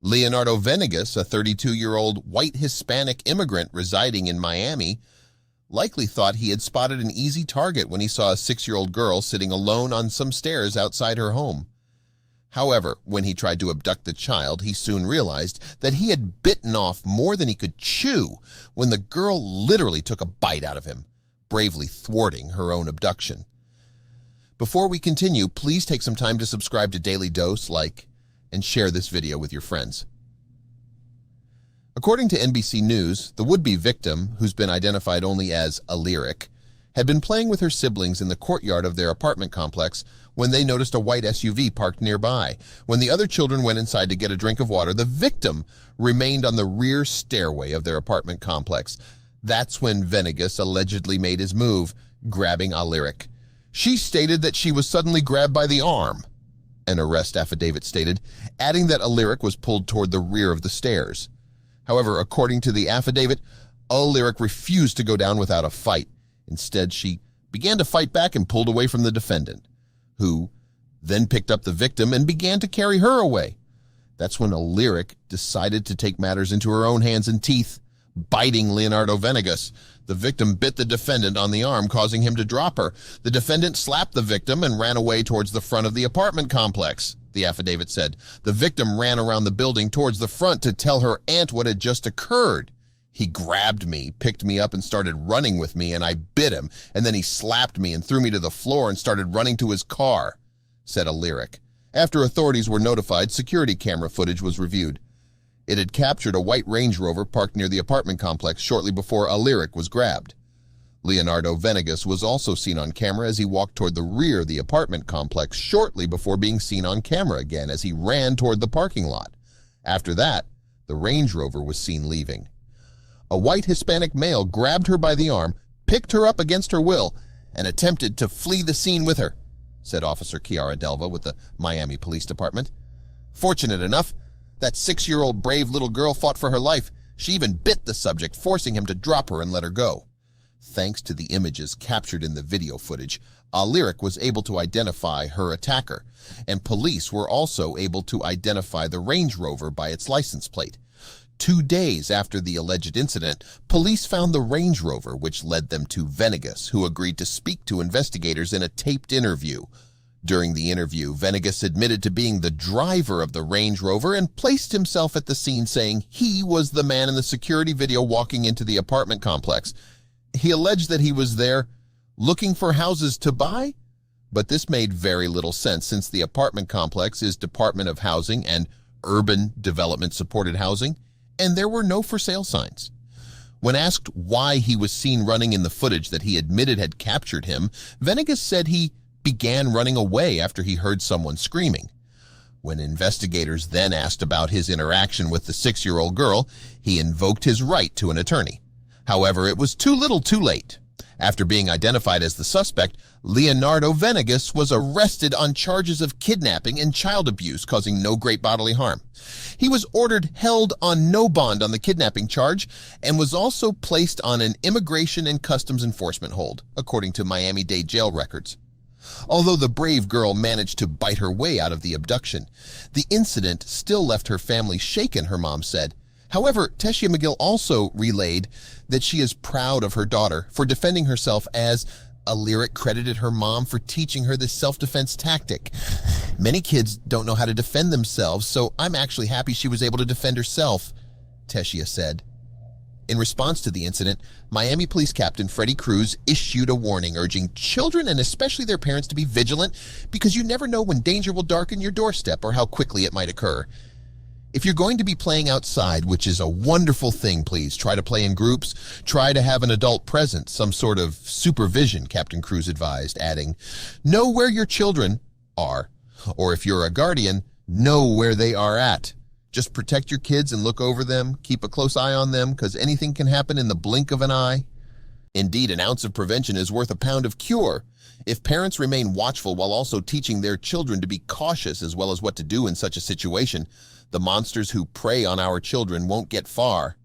Leonardo Venegas, a 32-year-old white Hispanic immigrant residing in Miami, likely thought he had spotted an easy target when he saw a 6-year-old girl sitting alone on some stairs outside her home. However, when he tried to abduct the child, he soon realized that he had bitten off more than he could chew when the girl literally took a bite out of him, bravely thwarting her own abduction. Before we continue, please take some time to subscribe to Dailydose, like, and share this video with your friends. According to NBC News, the would-be victim, who's been identified only as a lyric, had been playing with her siblings in the courtyard of their apartment complex when they noticed a white SUV parked nearby. When the other children went inside to get a drink of water, the victim remained on the rear stairway of their apartment complex. That's when Venegas allegedly made his move, grabbing a lyric. She stated that she was suddenly grabbed by the arm, an arrest affidavit stated, adding that a lyric was pulled toward the rear of the stairs. However, according to the affidavit, a lyric refused to go down without a fight. Instead, she began to fight back and pulled away from the defendant, who then picked up the victim and began to carry her away. That's when a lyric decided to take matters into her own hands and teeth, biting Leonardo Venegas. The victim bit the defendant on the arm, causing him to drop her. The defendant slapped the victim and ran away towards the front of the apartment complex, the affidavit said. The victim ran around the building towards the front to tell her aunt what had just occurred. He grabbed me, picked me up, and started running with me, and I bit him, and then he slapped me and threw me to the floor and started running to his car, said a lyric. After authorities were notified, security camera footage was reviewed. It had captured a white Range Rover parked near the apartment complex shortly before a lyric was grabbed. Leonardo Venegas was also seen on camera as he walked toward the rear of the apartment complex shortly before being seen on camera again as he ran toward the parking lot. After that, the Range Rover was seen leaving. A white Hispanic male grabbed her by the arm, picked her up against her will, and attempted to flee the scene with her, said Officer Kiara Delva with the Miami Police Department. Fortunate enough, that 6-year-old brave little girl fought for her life. She even bit the subject, forcing him to drop her and let her go. Thanks to the images captured in the video footage, a lyric was able to identify her attacker, and police were also able to identify the Range Rover by its license plate. 2 days after the alleged incident, police found the Range Rover, which led them to Venegas, who agreed to speak to investigators in a taped interview. During the interview, Venegas admitted to being the driver of the Range Rover and placed himself at the scene, saying he was the man in the security video walking into the apartment complex. He alleged that he was there looking for houses to buy, but this made very little sense since the apartment complex is Department of Housing and Urban Development Supported Housing, and there were no for sale signs. When asked why he was seen running in the footage that he admitted had captured him, Venegas said he began running away after he heard someone screaming. When investigators then asked about his interaction with the 6-year-old girl, he invoked his right to an attorney. However, it was too little too late. After being identified as the suspect, Leonardo Venegas was arrested on charges of kidnapping and child abuse causing no great bodily harm. He was ordered held on no bond on the kidnapping charge and was also placed on an immigration and customs enforcement hold, according to Miami-Dade jail records. Although the brave girl managed to bite her way out of the abduction, the incident still left her family shaken, her mom said. However, Teshia McGill also relayed that she is proud of her daughter for defending herself, as a lyric credited her mom for teaching her this self-defense tactic. Many kids don't know how to defend themselves, so I'm actually happy she was able to defend herself, Teshia said. In response to the incident, Miami Police Captain Freddie Cruz issued a warning urging children and especially their parents to be vigilant because you never know when danger will darken your doorstep or how quickly it might occur. If you're going to be playing outside, which is a wonderful thing, please try to play in groups. Try to have an adult present, some sort of supervision, Captain Cruz advised, adding, know where your children are, or if you're a guardian, know where they are at. Just protect your kids and look over them. Keep a close eye on them because anything can happen in the blink of an eye. Indeed, an ounce of prevention is worth a pound of cure. If parents remain watchful while also teaching their children to be cautious as well as what to do in such a situation, the monsters who prey on our children won't get far.